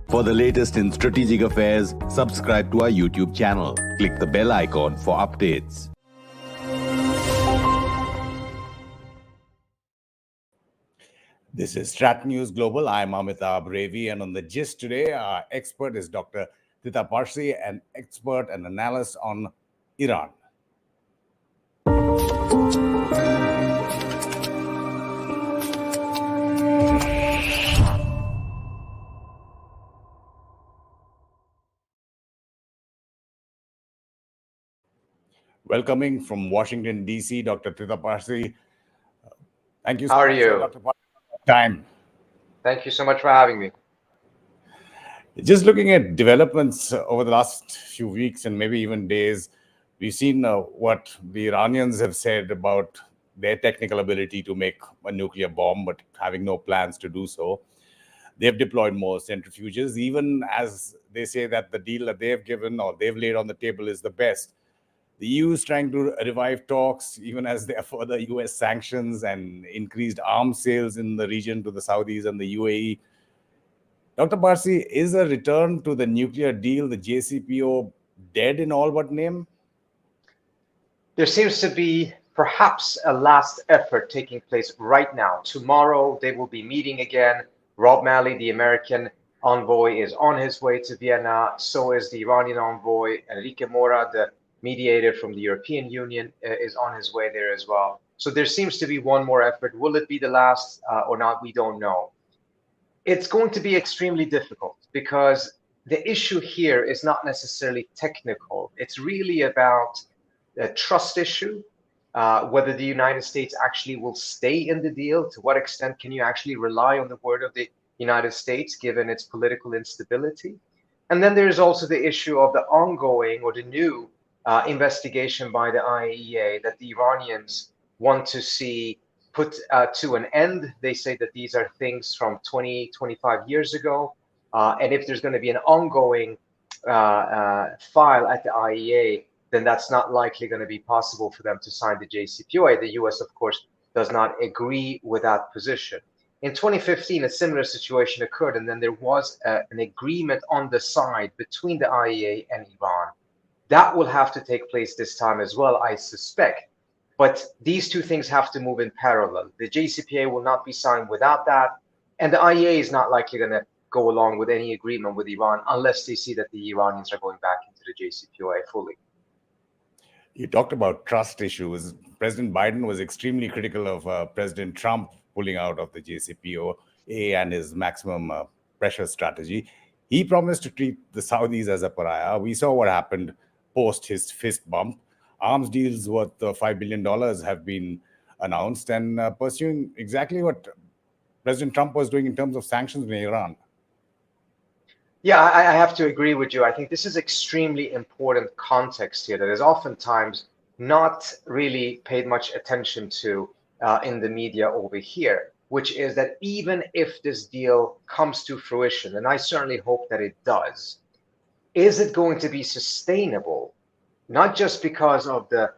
For the latest in strategic affairs, subscribe to our YouTube channel. Click the bell icon for updates. This is StratNews Global. I'm Amitabh, Revi, and on the gist today, our expert is Dr. Trita Parsi, an expert and analyst on Iran. Welcoming from Washington, D.C., Dr. Trita Parsi. Thank you so much, Dr. Parsi, for your time. Thank you so much for having me. Just looking at developments over the last few weeks and maybe even days, we've seen what the Iranians have said about their technical ability to make a nuclear bomb, but having no plans to do so. They've deployed more centrifuges, even as they say that the deal that they've given or they've laid on the table is the best. The EU is trying to revive talks, even as there are further US sanctions and increased arms sales in the region to the Saudis and the UAE. Dr. Parsi, is a return to the nuclear deal, the JCPOA, dead in all but name? There seems to be perhaps a last effort taking place right now. Tomorrow, they will be meeting again. Rob Malley, the American envoy, is on his way to Vienna. So is the Iranian envoy, Enrique Mora, the mediator from the European Union, is on his way there as well. So there seems to be one more effort. Will it be the last or not? We don't know. It's going to be extremely difficult because the issue here is not necessarily technical. It's really about a trust issue, whether the United States actually will stay in the deal. To what extent can you actually rely on the word of the United States given its political instability? And then there's also the issue of the ongoing or the new investigation by the IAEA that the Iranians want to see put to an end. They say that these are things from 20, 25 years ago. And if there's going to be an ongoing file at the IAEA, then that's not likely going to be possible for them to sign the JCPOA. The US, of course, does not agree with that position. In 2015, a similar situation occurred, and then there was an agreement on the side between the IAEA and Iran. That will have to take place this time as well, I suspect. But these two things have to move in parallel. The JCPOA will not be signed without that, and the IAEA is not likely going to go along with any agreement with Iran unless they see that the Iranians are going back into the JCPOA fully. You talked about trust issues. President Biden was extremely critical of President Trump pulling out of the JCPOA and his maximum pressure strategy. He promised to treat the Saudis as a pariah. We saw what happened post his fist bump. Arms deals worth $5 billion have been announced and pursuing exactly what President Trump was doing in terms of sanctions in Iran. Yeah, I have to agree with you. I think this is extremely important context here that is oftentimes not really paid much attention to in the media over here, which is that even if this deal comes to fruition, and I certainly hope that it does, is it going to be sustainable? Not just because of the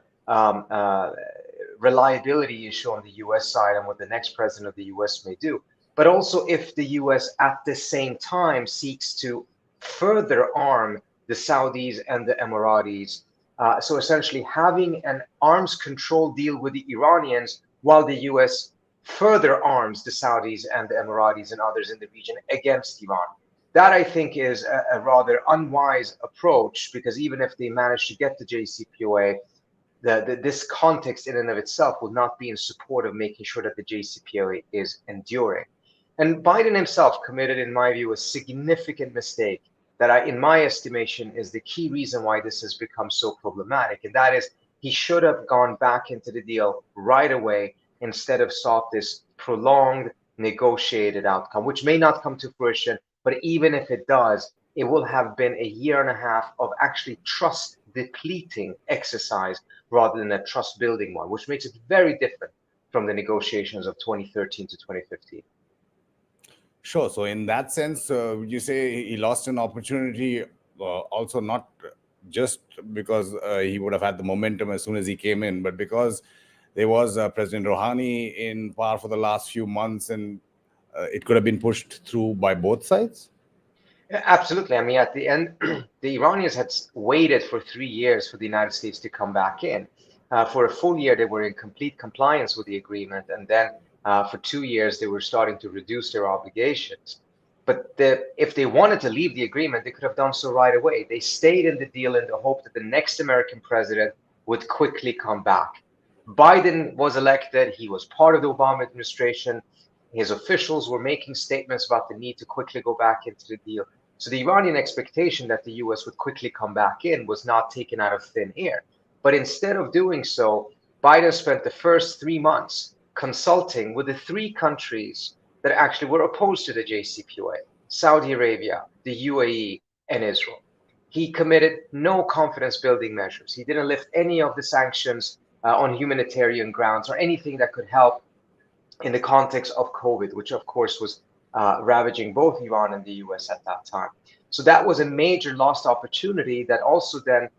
reliability issue on the US side and what the next president of the US may do, but also if the US at the same time seeks to further arm the Saudis and the Emiratis. So essentially having an arms control deal with the Iranians while the US further arms the Saudis and the Emiratis and others in the region against Iran. That, I think, is a rather unwise approach, because even if they manage to get the JCPOA, this context in and of itself will not be in support of making sure that the JCPOA is enduring. And Biden himself committed, in my view, a significant mistake that, in my estimation, is the key reason why this has become so problematic. And that is, he should have gone back into the deal right away instead of sought this prolonged negotiated outcome, which may not come to fruition. But even if it does, it will have been a year and a half of actually trust depleting exercise rather than a trust building one, which makes it very different from the negotiations of 2013 to 2015. Sure. So in that sense, you say he lost an opportunity, also not just because he would have had the momentum as soon as he came in, but because there was President Rouhani in power for the last few months, and it could have been pushed through by both sides? Absolutely. I mean, at the end, the Iranians had waited for 3 years for the United States to come back in. For a full year, they were in complete compliance with the agreement, and then for 2 years, they were starting to reduce their obligations. But if they wanted to leave the agreement, they could have done so right away. They stayed in the deal in the hope that the next American president would quickly come back. Biden was elected. He was part of the Obama administration. His officials were making statements about the need to quickly go back into the deal. So the Iranian expectation that the US would quickly come back in was not taken out of thin air. But instead of doing so, Biden spent the first 3 months consulting with the three countries that actually were opposed to the JCPOA: Saudi Arabia, the UAE, and Israel. He committed no confidence building measures. He didn't lift any of the sanctions on humanitarian grounds or anything that could help in the context of COVID, which of course was ravaging both Iran and the US at that time. So that was a major lost opportunity that also then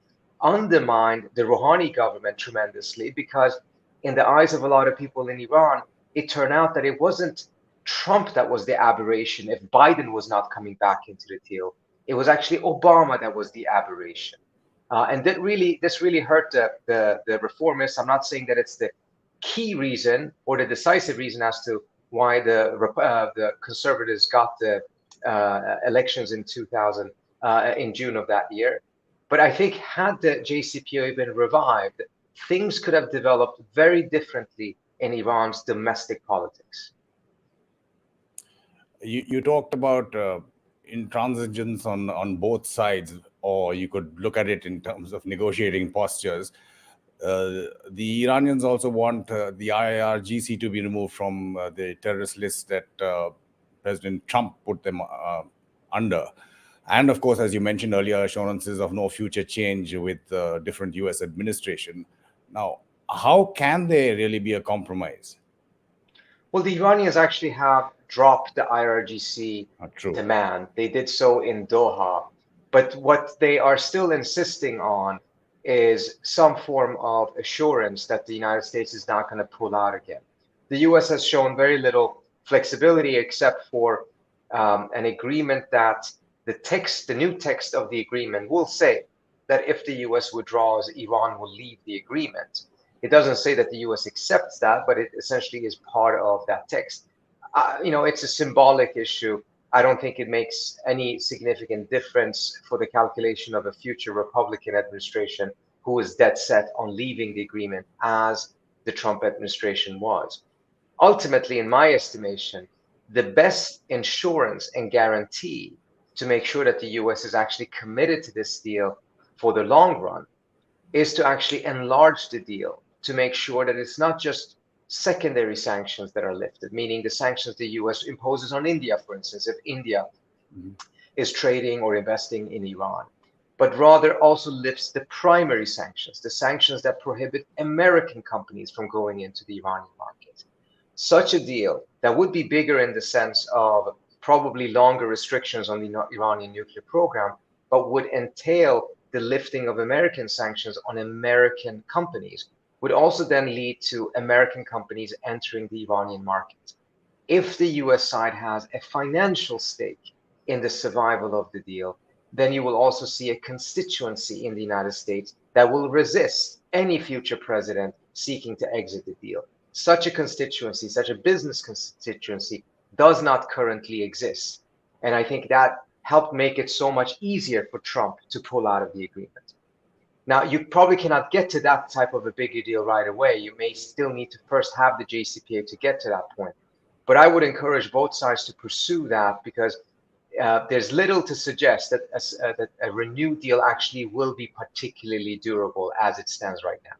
undermined the Rouhani government tremendously, because in the eyes of a lot of people in Iran, it turned out that it wasn't Trump that was the aberration if Biden was not coming back into the deal. It was actually Obama that was the aberration. And this really hurt the reformists. I'm not saying that it's the key reason or the decisive reason as to why the conservatives got the elections in 2000 in June of that year. But I think had the JCPOA been revived, things could have developed very differently in Iran's domestic politics. You talked about intransigence on both sides, or you could look at it in terms of negotiating postures. The Iranians also want the IRGC to be removed from the terrorist list that President Trump put them under. And of course, as you mentioned earlier, assurances of no future change with different US administration. Now, how can there really be a compromise? Well, the Iranians actually have dropped the IRGC True. demand. They did so in Doha. But what they are still insisting on is some form of assurance that the United States is not going to pull out again. The US has shown very little flexibility except for an agreement that the new text of the agreement will say that if the US withdraws, Iran will leave the agreement. It doesn't say that the US accepts that, but it essentially is part of that text. It's a symbolic issue. I don't think it makes any significant difference for the calculation of a future Republican administration who is dead set on leaving the agreement, as the Trump administration was. Ultimately, in my estimation, the best insurance and guarantee to make sure that the US is actually committed to this deal for the long run is to actually enlarge the deal, to make sure that it's not just secondary sanctions that are lifted, meaning the sanctions the US imposes on India, for instance, if India is trading or investing in Iran, but rather also lifts the primary sanctions, the sanctions that prohibit American companies from going into the Iranian market. Such a deal that would be bigger in the sense of probably longer restrictions on the Iranian nuclear program, but would entail the lifting of American sanctions on American companies, would also then lead to American companies entering the Iranian market. If the US side has a financial stake in the survival of the deal, then you will also see a constituency in the United States that will resist any future president seeking to exit the deal. Such a constituency, such a business constituency, does not currently exist. And I think that helped make it so much easier for Trump to pull out of the agreement. Now, you probably cannot get to that type of a bigger deal right away. You may still need to first have the JCPOA to get to that point. But I would encourage both sides to pursue that, because there's little to suggest that a renewed deal actually will be particularly durable as it stands right now.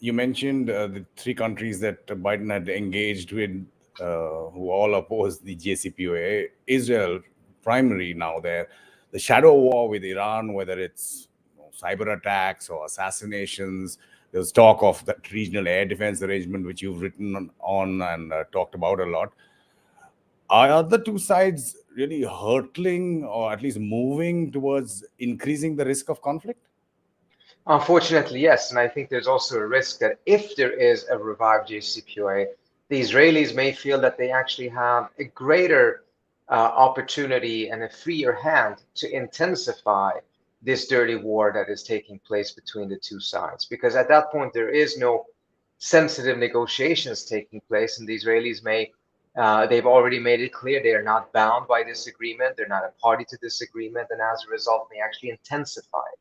You mentioned the three countries that Biden had engaged with, who all oppose the JCPOA. Israel, primary now there. The shadow war with Iran, whether it's cyber attacks or assassinations. There's talk of that regional air defense arrangement, which you've written on and talked about a lot. Are the two sides really hurtling, or at least moving towards increasing the risk of conflict? Unfortunately, yes. And I think there's also a risk that if there is a revived JCPOA, the Israelis may feel that they actually have a greater opportunity and a freer hand to intensify this dirty war that is taking place between the two sides. Because at that point, there is no sensitive negotiations taking place, and the Israelis they've already made it clear they are not bound by this agreement, they're not a party to this agreement, and as a result, may actually intensify it.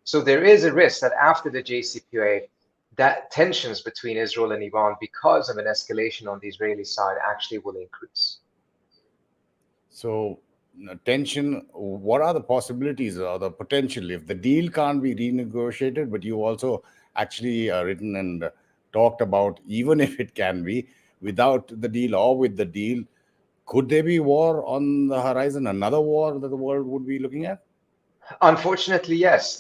So there is a risk that after the JCPOA, that tensions between Israel and Iran, because of an escalation on the Israeli side, actually will increase. So, tension, what are the possibilities or the potential if the deal can't be renegotiated, but you also actually written and talked about, even if it can be, without the deal or with the deal, could there be war on the horizon, another war that the world would be looking at? Unfortunately, yes.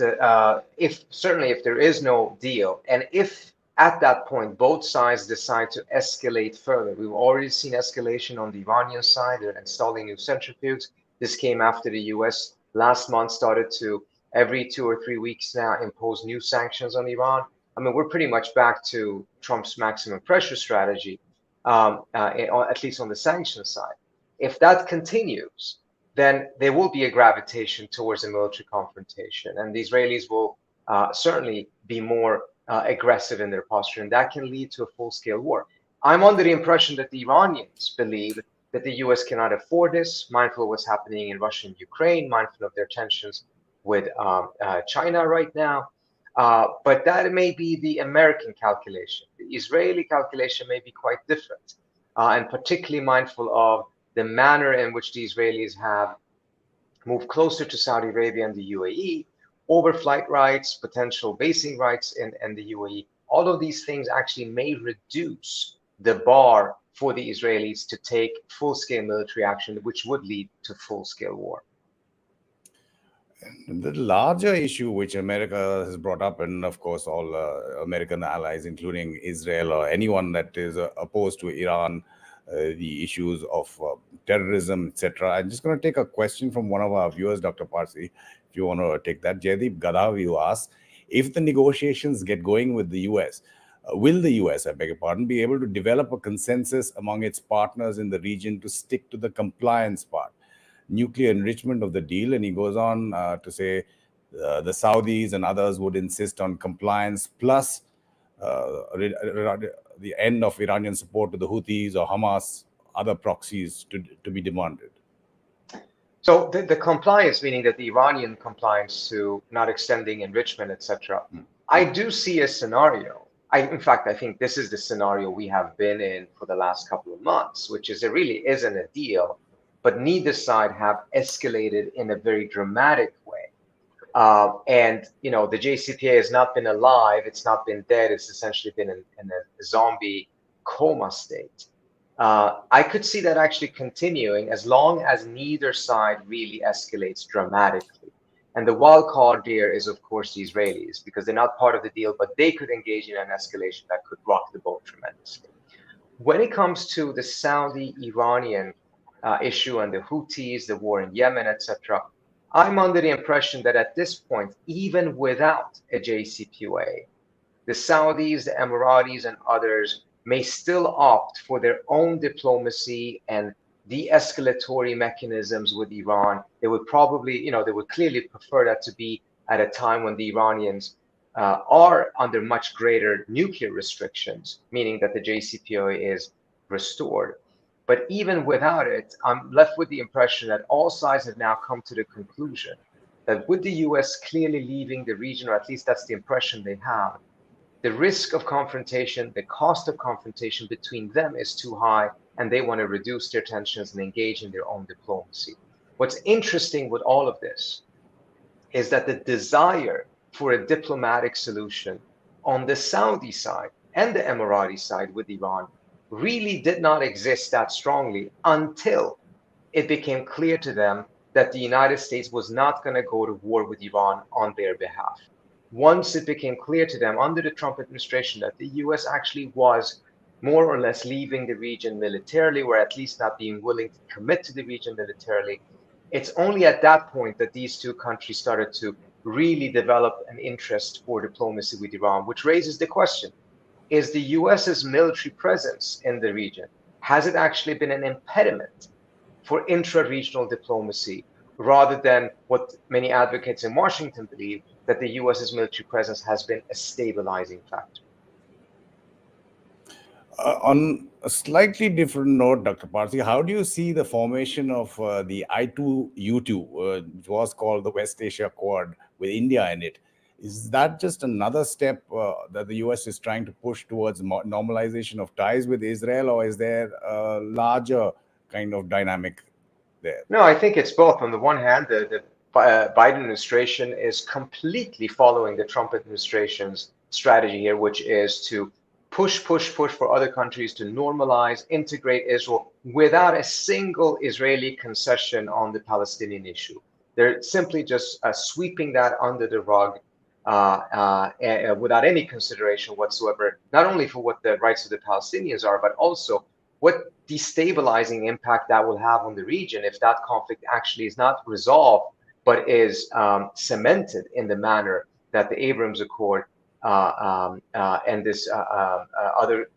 If there is no deal, and if at that point both sides decide to escalate further, we've already seen escalation on the Iranian side. They're installing new centrifuges. This came after the U.S. last month started to every 2 or 3 weeks now impose new sanctions on Iran. I mean, we're pretty much back to Trump's maximum pressure strategy, at least on the sanctions side. If that continues, then there will be a gravitation towards a military confrontation, and the Israelis will certainly be more aggressive in their posture, and that can lead to a full-scale war. I'm under the impression that the Iranians believe that the U.S. cannot afford this, mindful of what's happening in Russia and Ukraine, mindful of their tensions with China right now. But that may be the American calculation. The Israeli calculation may be quite different, and particularly mindful of the manner in which the Israelis have moved closer to Saudi Arabia and the UAE, overflight rights, potential basing rights in the UAE. All of these things actually may reduce the bar for the Israelis to take full-scale military action, which would lead to full-scale war. The larger issue which America has brought up, and of course all American allies, including Israel or anyone that is opposed to Iran, the issues of terrorism, etc. I'm just going to take a question from one of our viewers, Dr. Parsi, if you want to take that. Jaydeep Gadhavi, who asks, if the negotiations get going with the US, will the US, I beg your pardon, be able to develop a consensus among its partners in the region to stick to the compliance part, nuclear enrichment of the deal? And he goes on to say the Saudis and others would insist on compliance plus the end of Iranian support to the Houthis or Hamas, other proxies to be demanded. So the compliance, meaning that the Iranian compliance to not extending enrichment, etc. I do see a scenario. In fact, I think this is the scenario we have been in for the last couple of months, which is it really isn't a deal, but neither side have escalated in a very dramatic way. And the JCPOA has not been alive, it's not been dead, it's essentially been in a zombie coma state. I could see that actually continuing as long as neither side really escalates dramatically. And the wild card here is, of course, the Israelis, because they're not part of the deal, but they could engage in an escalation that could rock the boat tremendously. When it comes to the Saudi-Iranian issue and the Houthis, the war in Yemen, etc., I'm under the impression that at this point, even without a JCPOA, the Saudis, the Emiratis, and others may still opt for their own diplomacy and de-escalatory mechanisms with Iran. They would probably, they would clearly prefer that to be at a time when the Iranians are under much greater nuclear restrictions, meaning that the JCPOA is restored. But even without it, I'm left with the impression that all sides have now come to the conclusion that with the US clearly leaving the region, or at least that's the impression they have, the risk of confrontation, the cost of confrontation between them is too high, and they want to reduce their tensions and engage in their own diplomacy. What's interesting with all of this is that the desire for a diplomatic solution on the Saudi side and the Emirati side with Iran really did not exist that strongly until it became clear to them that the United States was not going to go to war with Iran on their behalf. Once it became clear to them under the Trump administration that the US actually was more or less leaving the region militarily, or at least not being willing to commit to the region militarily, it's only at that point that these two countries started to really develop an interest for diplomacy with Iran, which raises the question, is the US's military presence in the region, has it actually been an impediment for intra-regional diplomacy, rather than what many advocates in Washington believe, that the US's military presence has been a stabilizing factor. On a slightly different note, Dr. Parsi, how do you see the formation of the I2U2, which was called the West Asia Quad, with India in it? Is that just another step that the US is trying to push towards normalization of ties with Israel, or is there a larger kind of dynamic there? No, I think it's both. On the one hand, the Biden administration is completely following the Trump administration's strategy here, which is to push for other countries to normalize, integrate Israel without a single Israeli concession on the Palestinian issue. They're simply just sweeping that under the rug without any consideration whatsoever, not only for what the rights of the Palestinians are, but also what destabilizing impact that will have on the region if that conflict actually is not resolved, but is cemented in the manner that the Abraham Accord and this other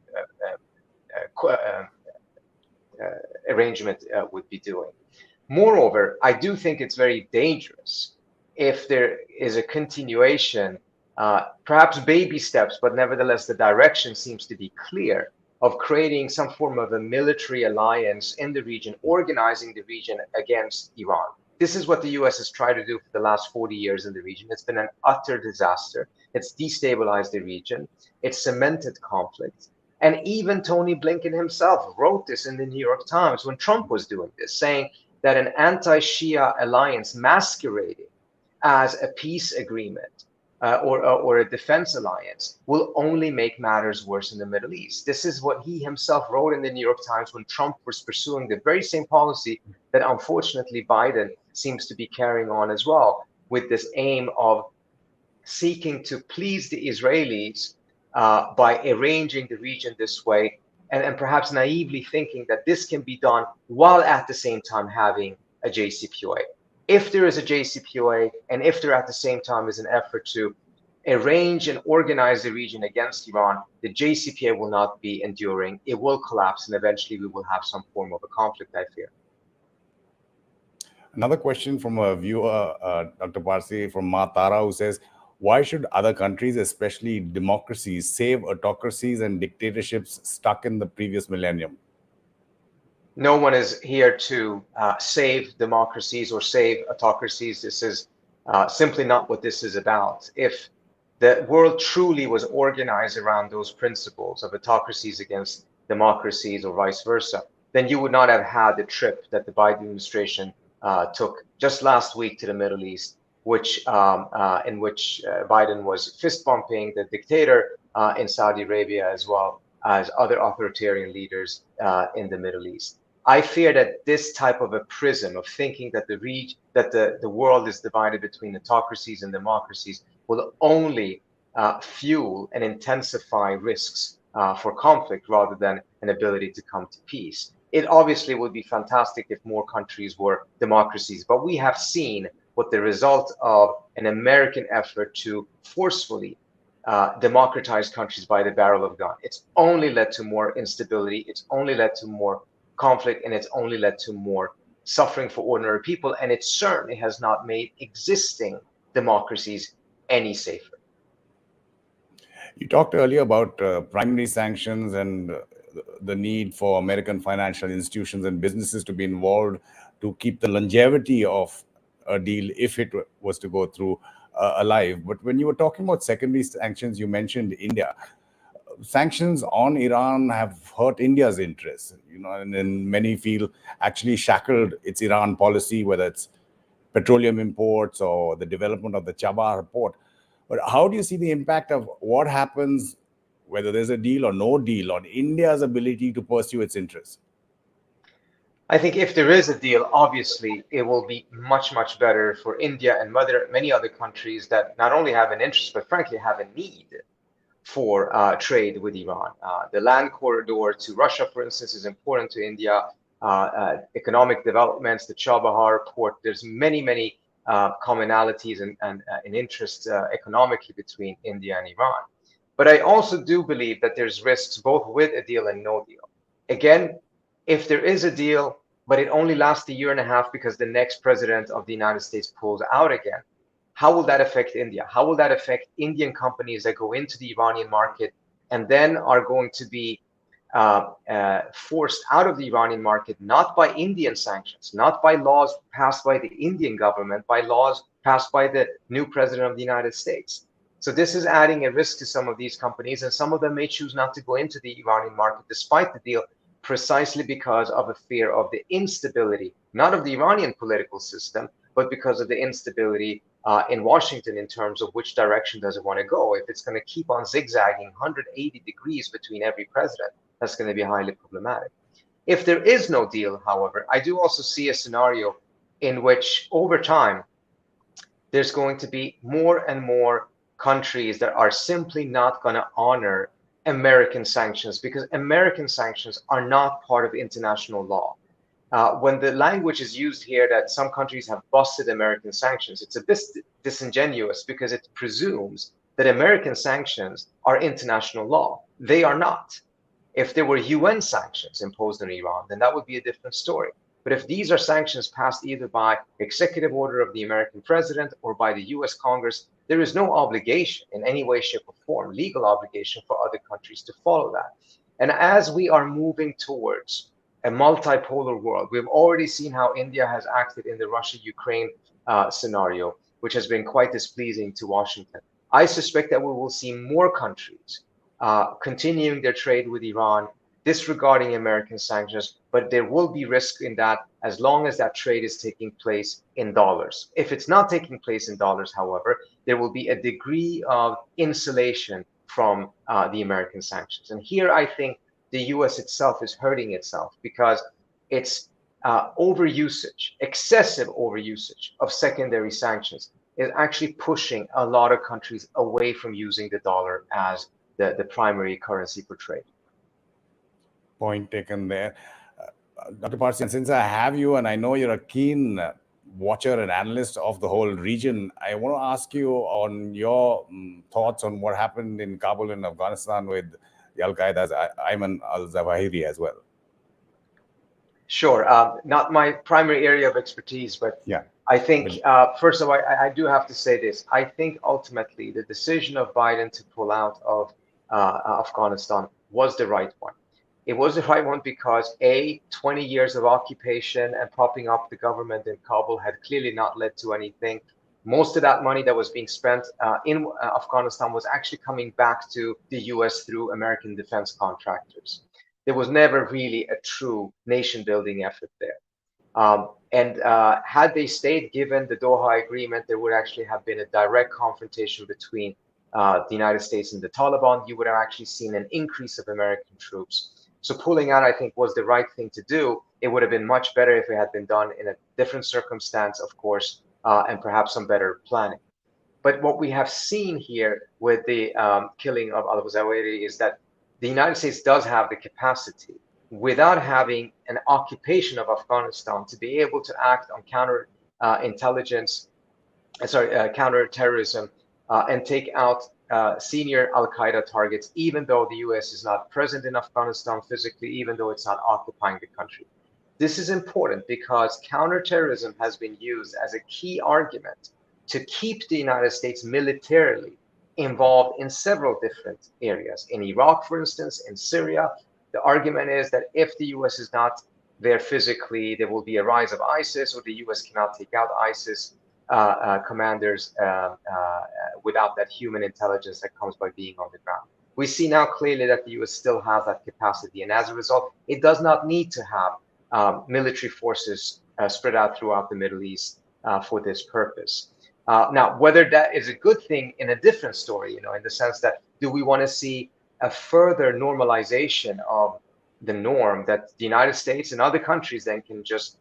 arrangement would be doing. Moreover, I do think it's very dangerous if there is a continuation, perhaps baby steps, but nevertheless the direction seems to be clear, of creating some form of a military alliance in the region, organizing the region against Iran. This is what the US has tried to do for the last 40 years in the region. It's been an utter disaster. It's destabilized the region. It's cemented conflict. And even Tony Blinken himself wrote this in the New York Times when Trump was doing this, saying that an anti-Shia alliance masquerading as a peace agreement or a defense alliance will only make matters worse in the Middle East. This is what he himself wrote in the New York Times when Trump was pursuing the very same policy that unfortunately Biden seems to be carrying on as well, with this aim of seeking to please the Israelis by arranging the region this way, and perhaps naively thinking that this can be done while at the same time having a JCPOA. If there is a JCPOA, and if there at the same time is an effort to arrange and organize the region against Iran, the JCPOA will not be enduring. It will collapse, and eventually we will have some form of a conflict, I fear. Another question from a viewer, Dr. Parsi, from Matara, who says, why should other countries, especially democracies, save autocracies and dictatorships stuck in the previous millennium? No one is here to save democracies or save autocracies. This is simply not what this is about. If the world truly was organized around those principles of autocracies against democracies or vice versa, then you would not have had the trip that the Biden administration took just last week to the Middle East, in which Biden was fist bumping the dictator in Saudi Arabia, as well as other authoritarian leaders in the Middle East. I fear that this type of a prism of thinking that the world is divided between autocracies and democracies will only fuel and intensify risks for conflict rather than an ability to come to peace. It obviously would be fantastic if more countries were democracies, but we have seen what the result of an American effort to forcefully democratize countries by the barrel of gun. It's only led to more instability. It's only led to more conflict, and it's only led to more suffering for ordinary people, and it certainly has not made existing democracies any safer. You talked earlier about primary sanctions and the need for American financial institutions and businesses to be involved to keep the longevity of a deal, if it was to go through, alive. But when you were talking about secondary sanctions, you mentioned India. Sanctions on Iran have hurt India's interests, and many feel actually shackled its Iran policy, whether it's petroleum imports or the development of the Chabahar port. But how do you see the impact of what happens, whether there's a deal or no deal, on India's ability to pursue its interests? I think if there is a deal, obviously it will be much, much better for India and many other countries that not only have an interest, but frankly have a need for trade with Iran. The land corridor to Russia, for instance, is important to India. Economic developments, the Chabahar port, there's many commonalities and interests economically between India and Iran. But I also do believe that there's risks both with a deal and no deal. Again, if there is a deal, but it only lasts a year and a half because the next president of the United States pulls out again. How will that affect India? How will that affect Indian companies that go into the Iranian market and then are going to be forced out of the Iranian market, not by Indian sanctions, not by laws passed by the Indian government, by laws passed by the new president of the United States? So this is adding a risk to some of these companies, and some of them may choose not to go into the Iranian market despite the deal, precisely because of a fear of the instability, not of the Iranian political system, but because of the instability in Washington in terms of which direction does it want to go. If it's going to keep on zigzagging 180 degrees between every president, that's going to be highly problematic. If there is no deal, however, I do also see a scenario in which over time, there's going to be more and more countries that are simply not going to honor American sanctions, because American sanctions are not part of international law. When the language is used here that some countries have busted American sanctions, it's a bit disingenuous because it presumes that American sanctions are international law. They are not. If there were UN sanctions imposed on Iran, then that would be a different story. But if these are sanctions passed either by executive order of the American president or by the US Congress, there is no obligation in any way, shape, or form, legal obligation for other countries to follow that. And as we are moving towards a multipolar world, we've already seen how India has acted in the Russia-Ukraine scenario, which has been quite displeasing to Washington. I suspect that we will see more countries continuing their trade with Iran, disregarding American sanctions, but there will be risk in that as long as that trade is taking place in dollars. If it's not taking place in dollars, however, there will be a degree of insulation from the American sanctions. And here I think the US itself is hurting itself because it's overusage, excessive overusage of secondary sanctions is actually pushing a lot of countries away from using the dollar as the primary currency for trade. Point taken there. Dr. Parsi, and since I have you and I know you're a keen watcher and analyst of the whole region, I want to ask you on your thoughts on what happened in Kabul in Afghanistan with the Al-Qaeda's Ayman al-Zawahiri as well. Sure. Not my primary area of expertise, but yeah. I think, first of all, I do have to say this. I think ultimately the decision of Biden to pull out of Afghanistan was the right one. It was the right one because 20 years of occupation and propping up the government in Kabul had clearly not led to anything. Most of that money that was being spent in Afghanistan was actually coming back to the US through American defense contractors. There was never really a true nation building effort there. Had they stayed, given the Doha agreement, there would actually have been a direct confrontation between the United States and the Taliban. You would have actually seen an increase of American troops. So pulling out, I think, was the right thing to do. It would have been much better if it had been done in a different circumstance, of course, and perhaps some better planning. But what we have seen here with the killing of al-Zawahiri is that the United States does have the capacity, without having an occupation of Afghanistan, to be able to act on counterterrorism and take out senior Al-Qaeda targets, even though the US is not present in Afghanistan physically, even though it's not occupying the country. This is important because counterterrorism has been used as a key argument to keep the United States militarily involved in several different areas. In Iraq, for instance, in Syria, the argument is that if the US is not there physically, there will be a rise of ISIS, or the US cannot take out ISIS commanders without that human intelligence that comes by being on the ground. We see now clearly that the US still has that capacity, and as a result, it does not need to have military forces spread out throughout the Middle East for this purpose. Now, whether that is a good thing in a different story, in the sense that, do we want to see a further normalization of the norm that the United States and other countries then can just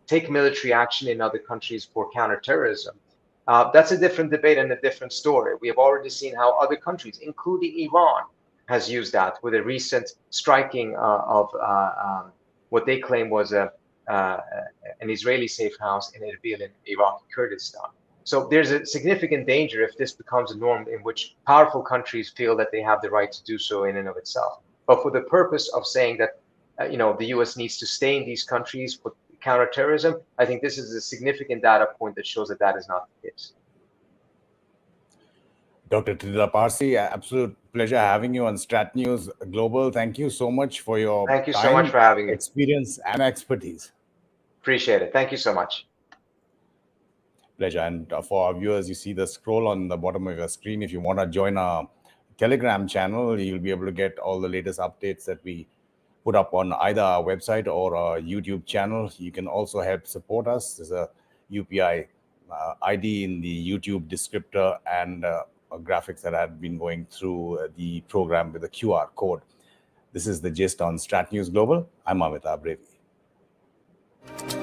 take military action in other countries for counterterrorism? That's a different debate and a different story. We have already seen how other countries, including Iran, has used that with a recent striking of what they claim was an Israeli safe house in Erbil in Iraqi Kurdistan. So there's a significant danger if this becomes a norm in which powerful countries feel that they have the right to do so in and of itself. But for the purpose of saying that the U.S. needs to stay in these countries for counterterrorism. I think this is a significant data point that shows that that is not the case. Dr. Trita Parsi, absolute pleasure having you on StratNews Global. Thank you so much for your Thank you so time, much for having me. experience, and expertise. Appreciate it. Thank you so much. Pleasure. And for our viewers, you see the scroll on the bottom of your screen. If you want to join our Telegram channel, you'll be able to get all the latest updates that we put up on either our website or our YouTube channel. You can also help support us. There's a UPI ID in the YouTube descriptor and graphics that had been going through the program with the QR code. This is the gist on StratNews Global. I'm Amitabh, Revi.